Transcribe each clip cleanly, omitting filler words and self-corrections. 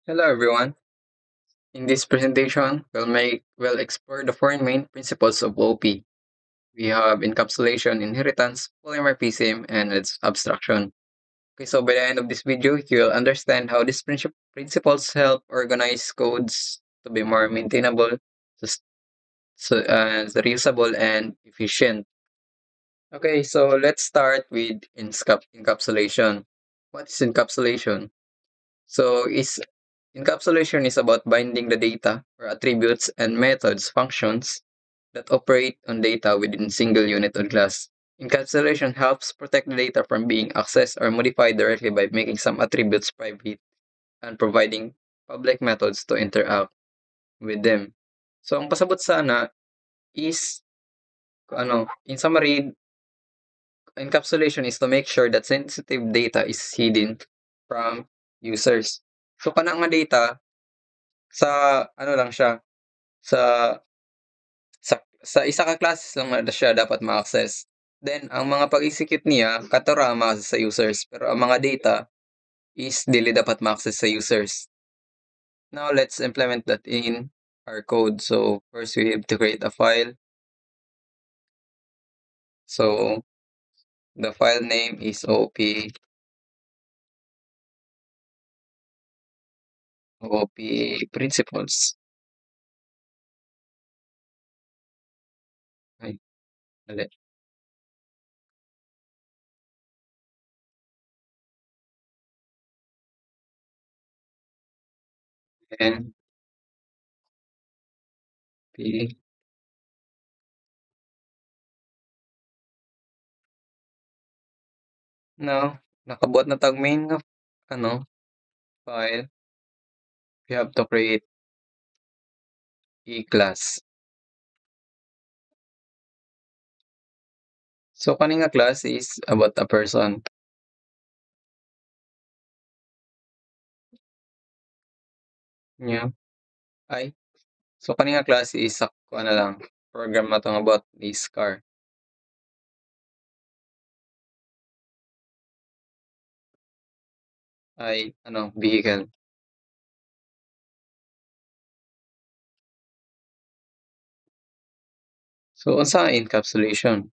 Hello everyone. In this presentation, we'll explore the four main principles of OP. We have encapsulation, inheritance, polymorphism, and its abstraction. Okay, so by the end of this video, you'll understand how these principles help organize codes to be more maintainable, sus- reusable, and efficient. Okay, so let's start with encapsulation. What is encapsulation? So is Encapsulation is about binding the data or attributes and methods functions that operate on data within single unit or class. Encapsulation helps protect the data from being accessed or modified directly by making some attributes private and providing public methods to interact with them. So ang pasabot sana is in summary, encapsulation is to make sure that sensitive data is hidden from users. So kana nga data sa lang siya, sa sa isa ka classes lang na siya dapat ma-access. Then ang mga pag-execute niya katora ang ma-access sa users, pero ang mga data is dili dapat ma-access sa users. Now let's implement that in our code. So first we have to create a file. So the file name is OP principles. Ay, mali. And P now nakabuat na tag main nga file. We have to create a class. So kani nga class is about a person. Yeah. Ay, so kani nga klase is kuha na lang, program na 'tong about this car. Ay vehicle. So unsa ang encapsulation?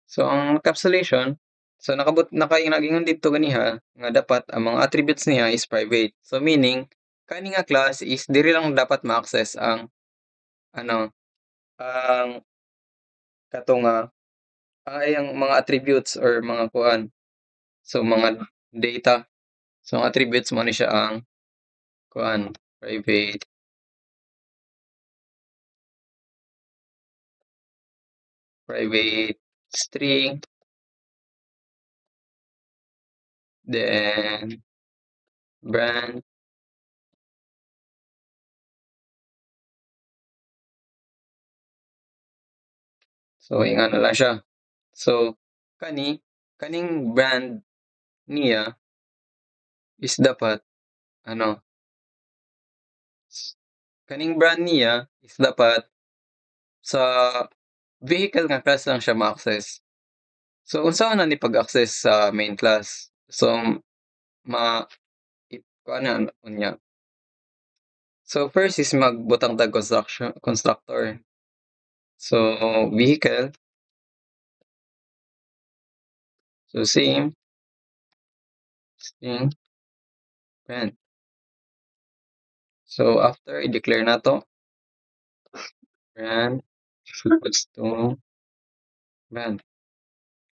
So ang encapsulation, so nakaingon dito ganiha nga dapat ang mga attributes niya is private. So meaning, kani nga class is diri lang dapat ma-access ang ano, ang kato nga ang mga attributes or mga kuan, so mga data. So ang attributes mo ni siya ang kuan, private private string, then brand, so ingano lang siya. So kaning brand niya is dapat ano, kaning brand niya is dapat sa vehicle nga class lang siya ma-access. So unsa man ni pag-access sa main class? So ma kuana unya. So first is magbutang tag constructor. So vehicle, so same string brand. So after i-declare nato brand equals to brand.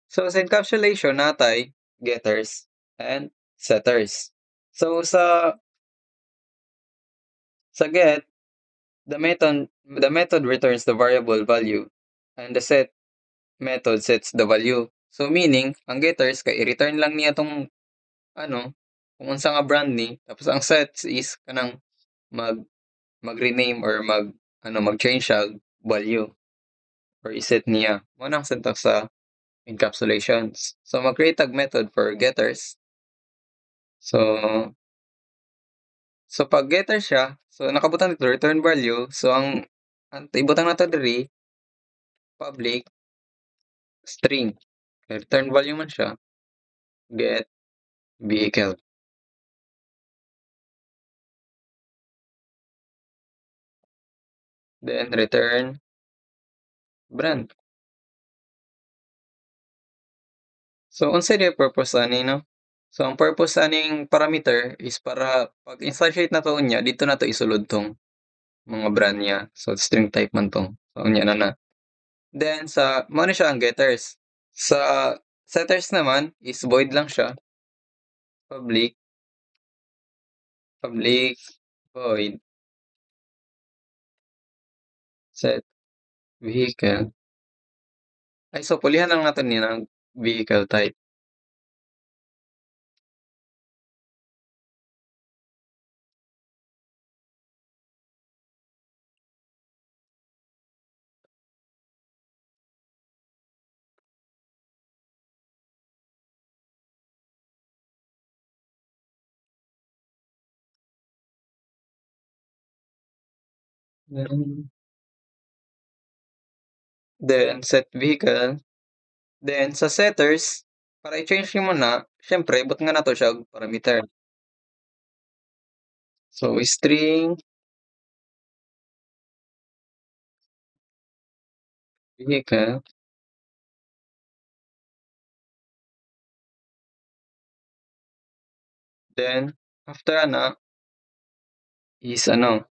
So sa encapsulation natay getters and setters. So sa get, the method returns the variable value and the set method sets the value. So meaning ang getters kay i-return lang niya tong kung unsa nga brand ni, tapos ang sets is kanang mag mag-rename or mag-change siya value or iset niya. Mo nang syntax sa encapsulations. So mag-create tag method for getters. So pag getter siya, so nakabutang dito return value. So ang ibutang nato diri public string. Return value man siya get vehicle. then return brand. So unsay di purpose ani 'no? So ang purpose aning parameter is para pag instantiate nato unya dito nato isulod 'tong mga brand niya. So string type man 'tong, so unya na. Then sa mao ni siya ang getters. Sa setters naman is void lang siya, public, public, void, set, vehicle. Ay so pulihan lang naton ni ng vehicle type. Then set vehicle. Then sa setters, para i-change nimo na, siyempre but nga nato siya og parameter. So string vehicle, then after ana is ano,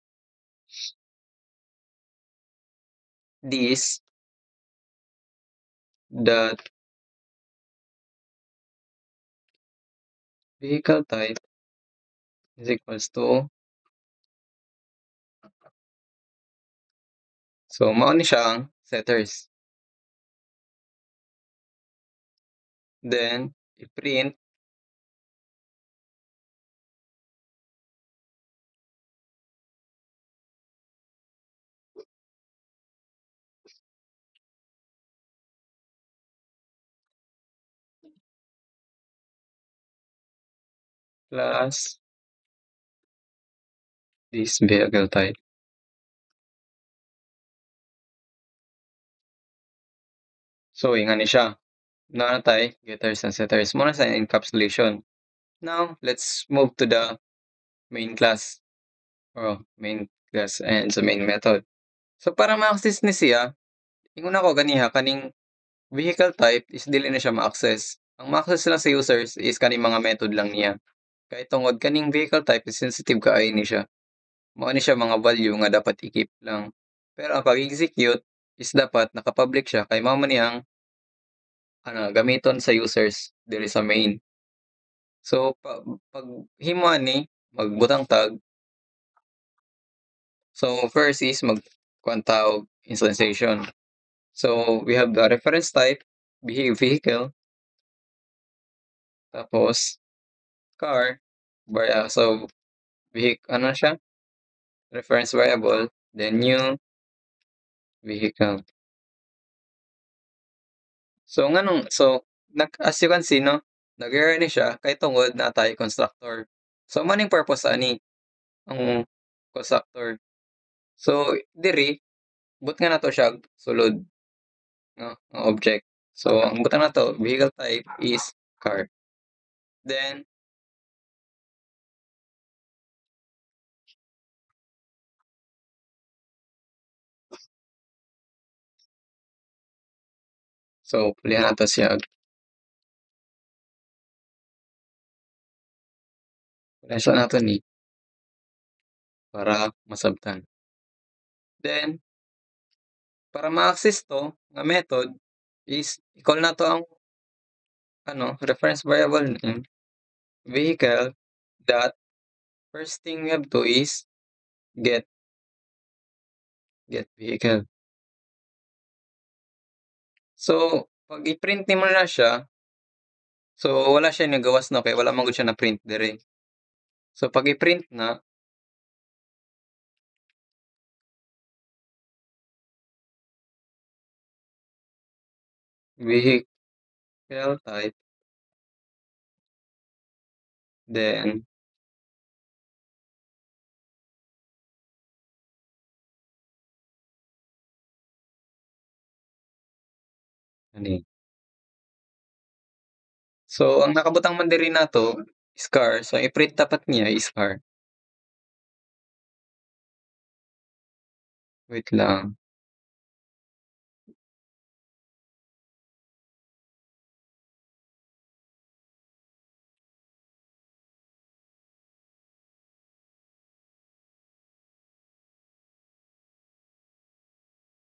this dot vehicle type is equals to, so mao ni siya ang setters. Then i-print plus this vehicle type. So ingan ni siya. Naa na tay getters and setters. Mao na sa encapsulation. Now let's move to the main class or main class and sa main method. So para ma-access ni siya, ingon ako ganiha kaning vehicle type is dili na siya ma-access. Ang ma-access lang sa users is kaning mga method lang niya. Kay tungod kaning vehicle type is sensitive kaayo ni siya. Mao ni siya mga value nga dapat i-keep lang. Pero ang pag-execute is dapat naka-public siya kay mao man niyang gamiton sa users diri sa main. So pag himo ani magbutang tag. So first is magkuhan ta og instantiation. So we have the reference type, vehicle, tapos car, so ano siya, reference variable, then new vehicle. So nganong as you can see 'no, nag-error ni siya kay tungod naa tay constructor. So maning purpose ani ang constructor. So diri but nga nato siya sulod 'no, nga object. So ang butang nato vehicle type is car. Then so pulihan nato siya, pulihan nato ni para masabtan. Then para ma-access 'to nga method is i-call nato ang reference variable name vehicle dot first thing we have to is get vehicle. So pag i-print nimo na siya, so wala siya nagawas 'no kay wala man gud siya na-print diri. So pag i-print na vehicle type, then ani. So ang nakabutang man diri nato is car, so i-print dapat niya is car. Wait lang.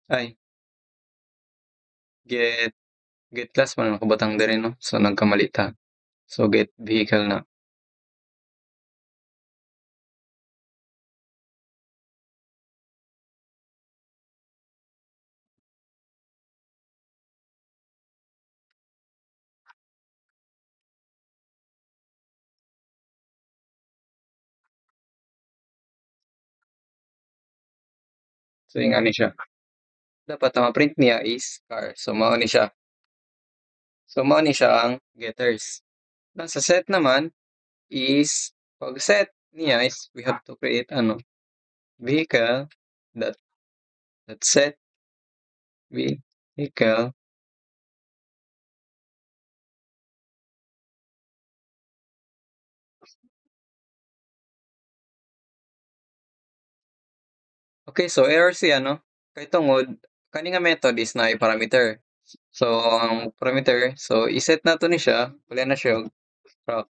Ay, get get class man nakabutang diri 'no, so nagkamali ta. So get vehicle na. So ingani siya. Dapat ang ma-print niya is car. So mao ni siya. So mao ni siya ang getters. Na sa set naman is pag set niya is we have to create ano, vehicle that that set vehicle. Okay, so error siya no. Kay tungod kani nga method is naay parameter. So ang parameter, so i-set nato ni siya, wala na siya og proc.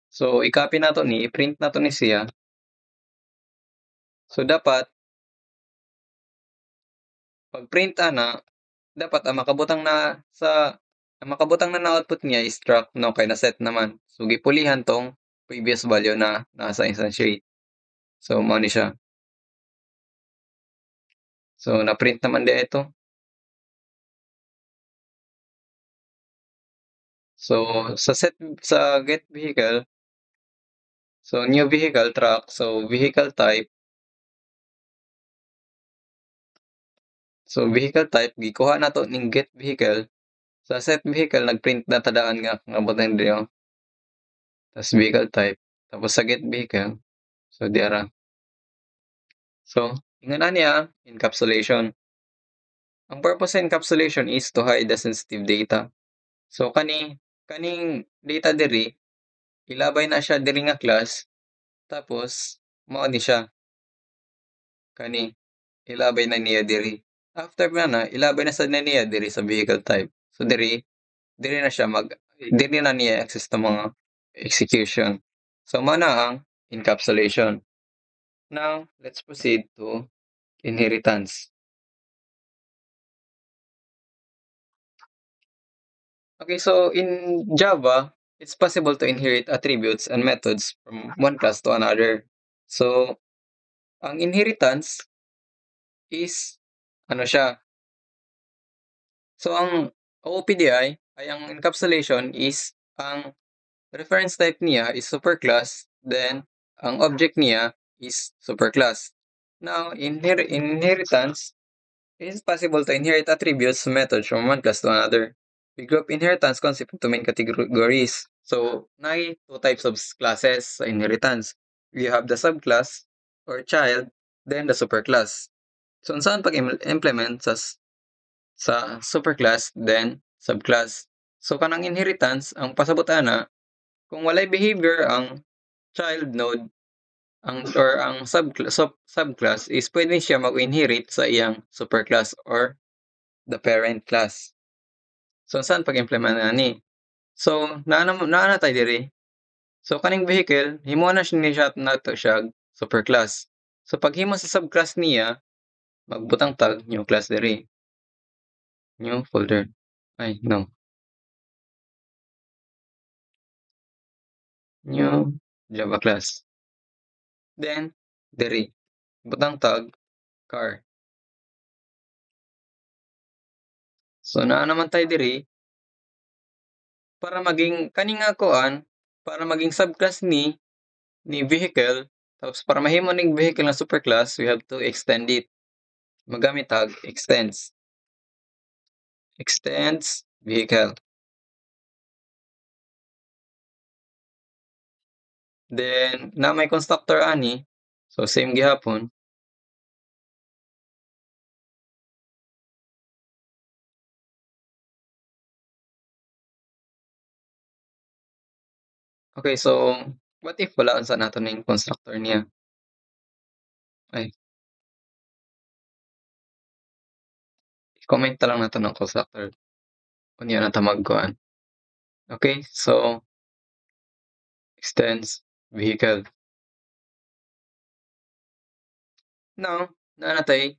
So i-copy nato ni, i-print nato ni siya. So dapat pag print ana, dapat ang makabutang na output niya is struct no kay na-set naman. So gipulihan tong previous value na nasa instantiate. So mao ni siya. So na-print naman dia ito. So sa get vehicle, so new vehicle truck, so vehicle type. So vehicle type gikuha nato ning get vehicle. Sa set vehicle nag-print na tadaan nga abot na diyo. Tas vehicle type. Tapos sa get vehicle, so diara. So ingon ani encapsulation. Ang purpose sa encapsulation is to hide the sensitive data. So kaning data diri ilabay na siya diri nga class tapos mao ni siya kani ilabay na niya diri. After na ilabay na sad na niya diri sa vehicle type. So diri na siya diri na niya access ta mga execution. So mao na ang encapsulation. Now let's proceed to inheritance. Okay, so in Java, it's possible to inherit attributes and methods from one class to another. So, ang inheritance is ano siya? So, ang OOPDI ay ang encapsulation is ang reference type niya is superclass, then ang object niya is superclass. Now, inheritance, it is possible to inherit attributes and methods from one class to another. We group inheritance concept into main categories. So, two types of classes sa inheritance. We have the subclass or child, then the superclass. So, saan pag-implement sa superclass, then subclass. So, kanang inheritance, ang pasabot ana, kung walay behavior ang child node, ang subclass is pwede siya mag-inherit sa iyang superclass or the parent class. So saan pag-implement ani? So naa na tay diri. So kaning vehicle himuon na siya nato siya superclass. So paghimo sa subclass niya magbutang tag new class diri. New folder. Ay no. New Java class. Then diri butang tag car. So naa naman tay diri para maging kani nga kuan para maging subclass ni vehicle tapos para mahimo ning vehicle na superclass we have to extend it. Magamit tag extends vehicle. Then na may constructor ani, so same gihapon. Okay, so What if wala unsa nato ning constructor niya? Ay, comment na lang nato ng constructor unya na ta magkuan. Okay, so extends vehicle. Now, naa natay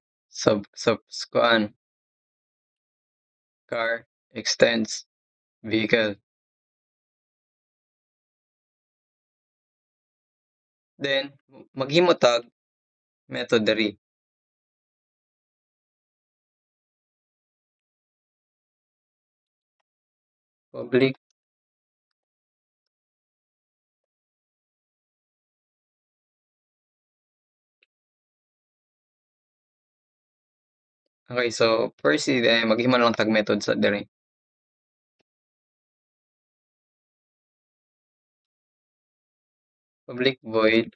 kuan, car extends vehicle. Then maghimo tag method diri. Public okay, so first maghimo na lang tag method sa diri. Public void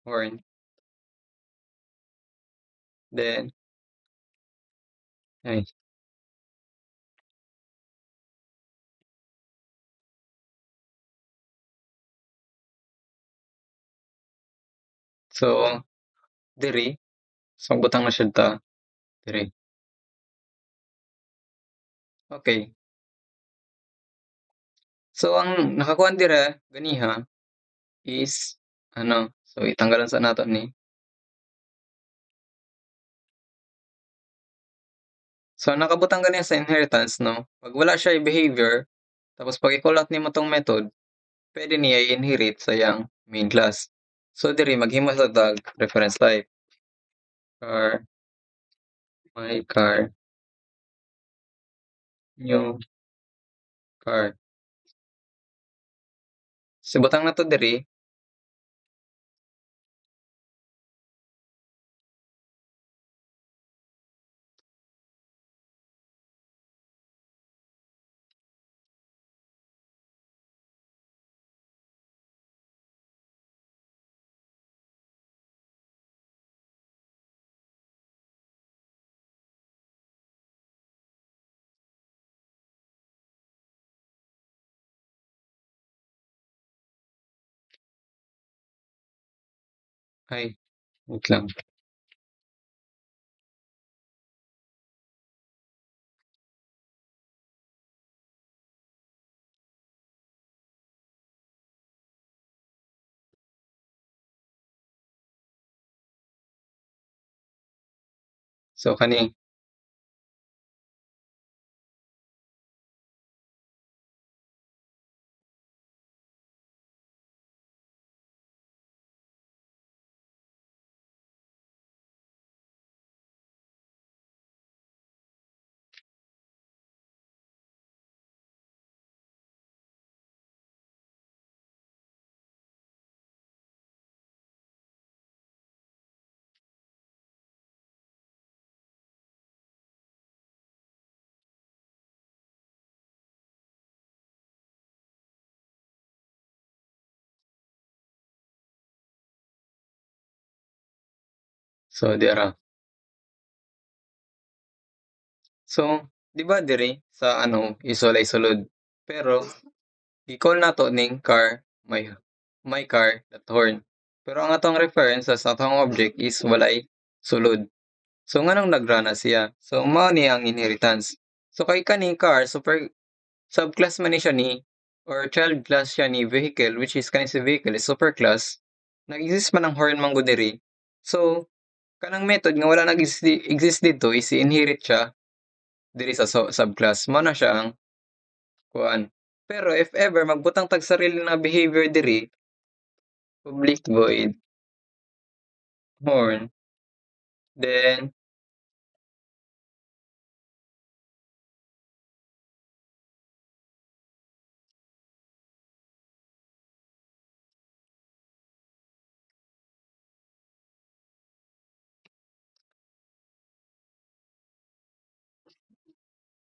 horn. Then ay, so diri, so butang na siya ta diri. Okay. So ang nakakuan dira ganiha is ano, so itanggalan sa nato ni. So nakabutang ganiya sa inheritance 'no, 'pag wala siya behavior, tapos 'pag ikulat nimo 'tong method, puwede niya i-inherit sa iyang main class. So diri maghimo sa tag reference type, car, my car, new car. So butang nato diri, ay wait lang. So kani so dira. So 'di ba diri sa ano is walay sulod, pero i-call nato ning car my car dot horn. Pero ang atong reference sa atong object is walay sulod. So nganong nagrana siya? So mao ni ang inheritance. So kay kaning car super subclass man ni siya ni or child class siya ni vehicle which is kani si vehicle is superclass. Nag-exist man ang horn man gud diri. So kanang method nga wala exist dito is i-inherit siya diri sa subclass. Mao na siya ang kuan. Pero if ever magbutang tag sarili na behavior diri, public void horn, then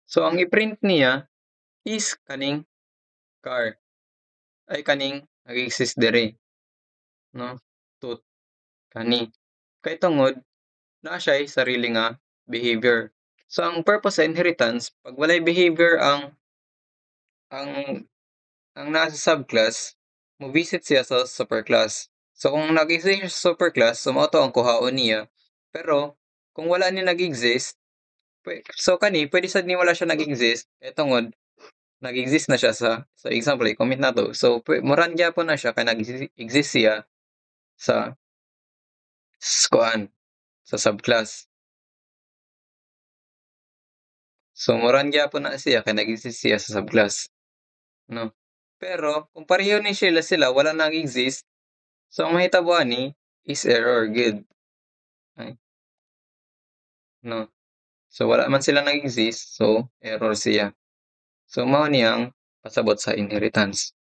so ang i-print niya is kaning car ay kaning nag-exist diri, no? Tut kani. Kay tungod naa siya'y sarili nga behavior. So ang purpose sa inheritance 'pag walay behavior ang ang nasa subclass, mo-visit siya sa superclass. So kung nag-exist siya sa superclass, so mao to ang kuhaon niya. Pero kung wala ni nag-exist, so kani puwede sad ni wala siya nag-exist kay tungod nag-exist na siya sa example i-comment nato. So moran gyapon na siya kay nag-exist siya sa kuan, sa subclass. So moran gyapon na siya kay nag-exist siya sa subclass, 'no. Pero kung pareho ni sila wala nag-exist, so ang mahitabo ani is error gyud, ay, 'no. So wala man sila nag-exist, so error siya. So mao ni ang pasabot sa inheritance.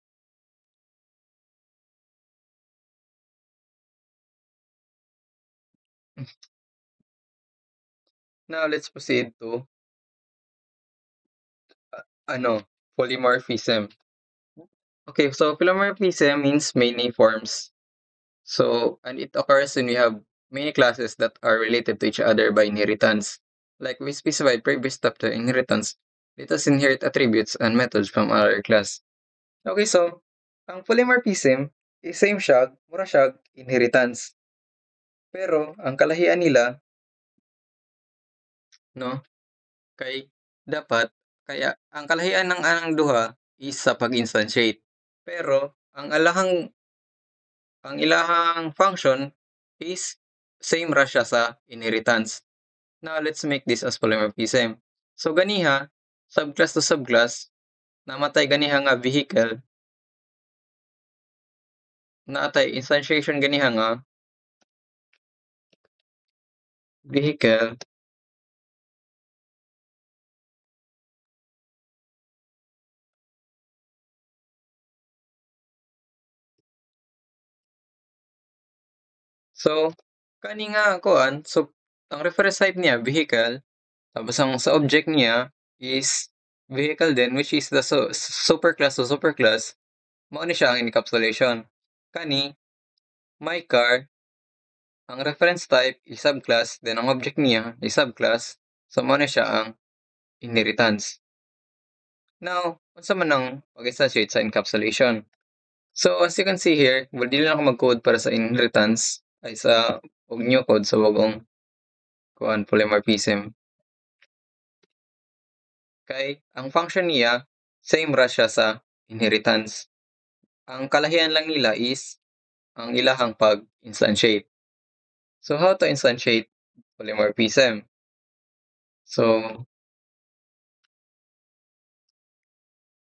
Now let's proceed to ano, polymorphism. Okay, so polymorphism means many forms. So, and it occurs when we have many classes that are related to each other by inheritance. Like we specified previous step to inheritance, let us inherit attributes and methods from other class. Okay, so ang polymorphism is same siya, mura siya inheritance. Pero ang kalahian nila, no, kay dapat kaya ang kalahian ng anang duha is sa pag-instantiate. Pero ang ilahang function is same ra siya sa inheritance. Now let's make this as polymorphism. So ganiha, subclass to subclass, namatay ganiha nga vehicle, naatay instantiation ganiha nga vehicle, so kani nga kuan, so ang reference type niya vehicle, tapos ang sa object niya is vehicle din which is the superclass to superclass, mao ni siya ang encapsulation. Kani, my car, ang reference type is subclass, then ang object niya is subclass, so mao na siya ang inheritance. Now, unsa man ang pag-associate sa encapsulation? So, as you can see here, dili na ako mag-code para sa inheritance ay sa new code sa wagong kuan polymorphism. Kay ang function niya same ra siya sa inheritance. Ang kalahian lang nila is ang ilahang pag-instantiate. So, how to instantiate polymorphism? So,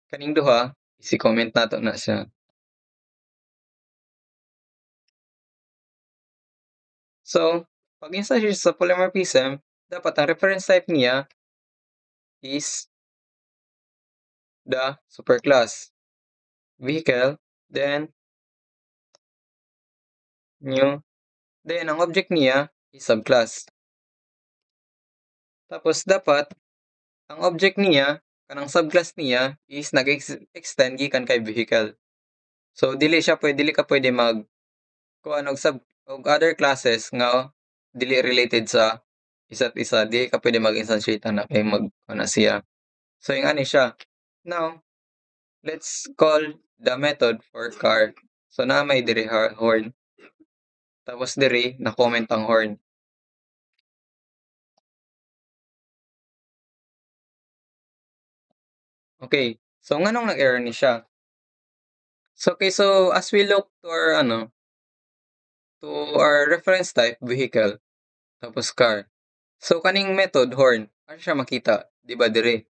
kaning duha, isi-comment nato na siya. So, pag-instantiate sa polymorphism, dapat ang reference type niya is the superclass vehicle, then new, then ang object niya is subclass. Tapos dapat ang object niya kanang subclass niya is nag-extend gikan kay vehicle. So dili ka pwede mag kuha og og other classes nga dili related sa isa't isa, dili ka pwede mag-instantiate ana kay mag-ano siya. So yung ani siya. Now, let's call the method for car. So na may diri horn. Tapos diri na-comment ang horn. Okay, so nganong nag-error ni siya? So, okay, so as we look to our ano, to our reference type vehicle, tapos car. So kaning method horn, ano siya makita? 'Di ba diri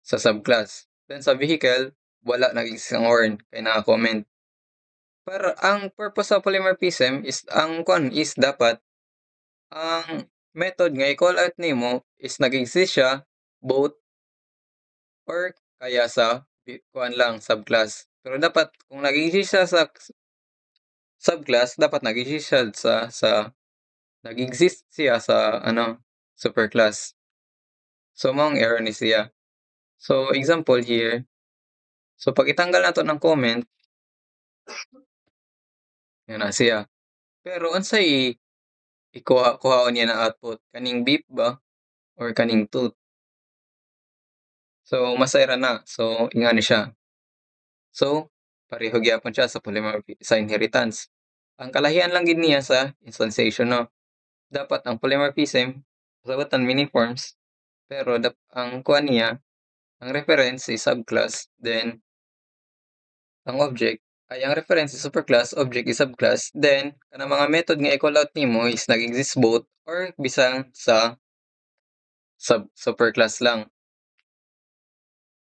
sa subclass. Then sa vehicle, wala nag-exist ang horn kay naka-comment. Pero ang purpose sa polymorphism is ang kuan is dapat ang method nga i-call out nimo is nag-exist siya both or kaya sa kuan lang subclass. Pero dapat kung nag-exist siya sa subclass, dapat nag-exist siya nag-exist siya sa ano, superclass. So maong error ni siya. So example here, so pag itanggal nato ng comment, yan na siya. Pero unsay kuhaon niya na output? Kaning beep ba or kaning tooth? So masayra na. So ingani siya. So pareho gyapon siya sa sa inheritance. Ang kalahian lang gid niya sa instantiation 'no. Dapat ang polymorphism sagutan many forms, pero ang kuha niya, ang reference is subclass, then ang object ay ang reference is superclass, object is subclass, then kanang mga method nga i-call out nimo is nag-exist both or bisan sa superclass lang,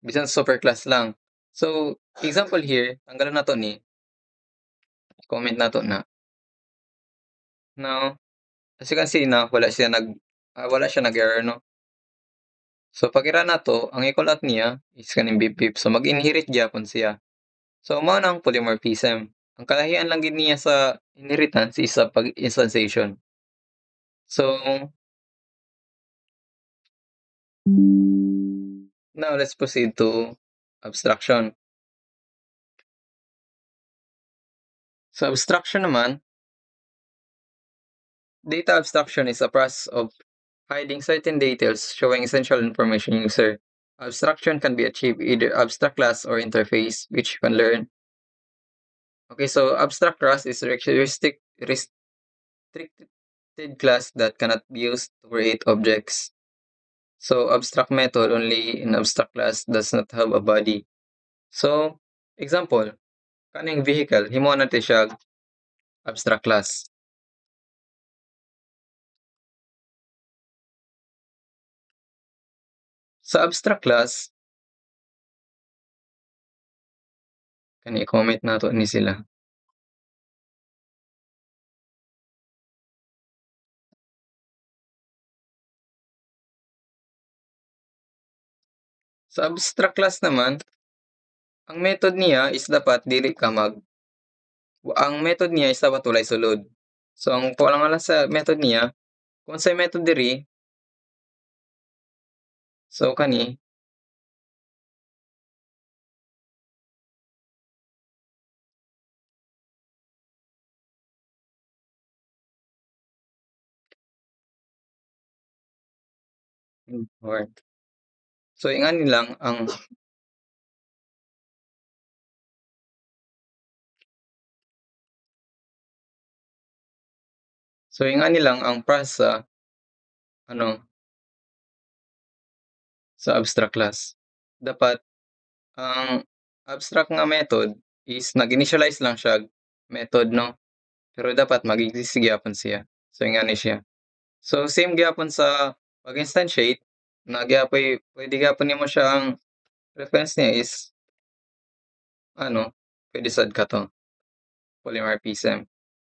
bisan sa superclass lang. So, example here, tanggalan nato ni, comment nato na, now, as you can see na wala siya nag-error 'no. So pag-ira nato, ang i-call out niya is kaning bip-bip, so mag-inherit gyapon siya. So mao na ang polymorphism. Ang kalahian lang gid niya sa inheritance is sa pag-instantiation. So now let's proceed to abstraction. Sa abstraction naman, data abstraction is a process of hiding certain details showing essential information user. Abstraction can be achieved either abstract class or interface, which you can learn. Okay, so abstract class is restricted class that cannot be used to create objects. So abstract method only in abstract class does not have a body. So example, kaning vehicle, himo natin siya abstract class. Sa abstract class, kani i-comment nato ni sila. Sa abstract class naman, ang method niya is dapat dili ka ang method niya is dapat walay sulod. So ang kulang lang sa method niya, kung sa method diri, so kani or so ingani lang ang ingani lang ang process sa ano sa abstract class. Dapat ang abstract nga method is nag-initialize lang siya method 'no, pero dapat mag-exist gyapon siya. So ingani siya. So same gyapon sa pag-instantiate na gyapon puwede gyapon nimo siya ang reference niya is ano, puwede sad kato, polymorphism.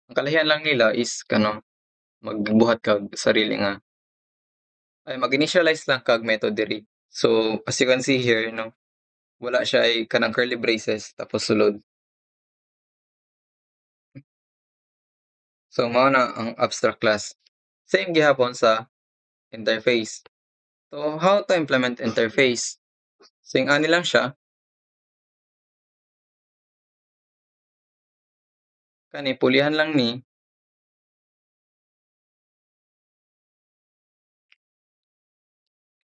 Ang kalahian lang nila is magbuhat kag sarili nga ay mag-initialize lang kag method diri. So as you can see here 'no, wala siya ay kanang curly braces tapos sulod. So mao na ang abstract class. Same gihapon sa interface. So how to implement interface? So ani lang siya, kani pulihan lang ni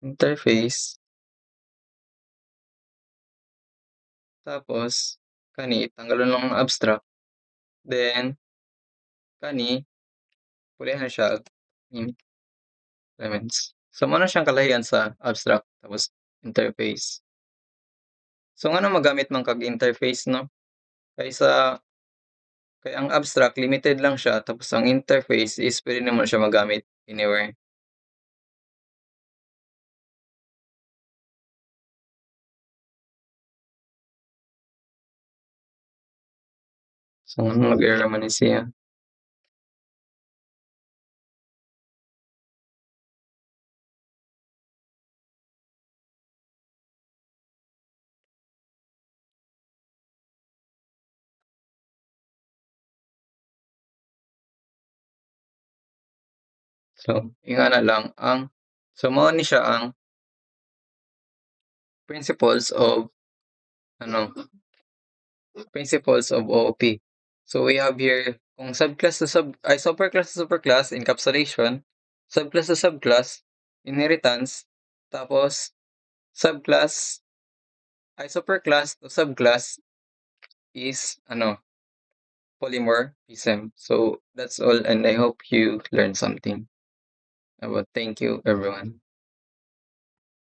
interface tapos kani tanggalon lang ang abstract, then kani pulihan na siya implements. So mao na siyang kalahian sa abstract tapos interface. So ngano magamit man kag interface 'no? Kaysa kay ang abstract limited lang siya tapos ang interface is puwede naman siya magamit anywhere. So mag-error man ni siya. So ingana lang mao ni siya ang principles of ano, principles of OOP. So we have here kung subclass to superclass to superclass, encapsulation, subclass to subclass, inheritance, tapos subclass superclass to subclass, is polymorphism. So that's all, and I hope you learned something about. Thank you, everyone.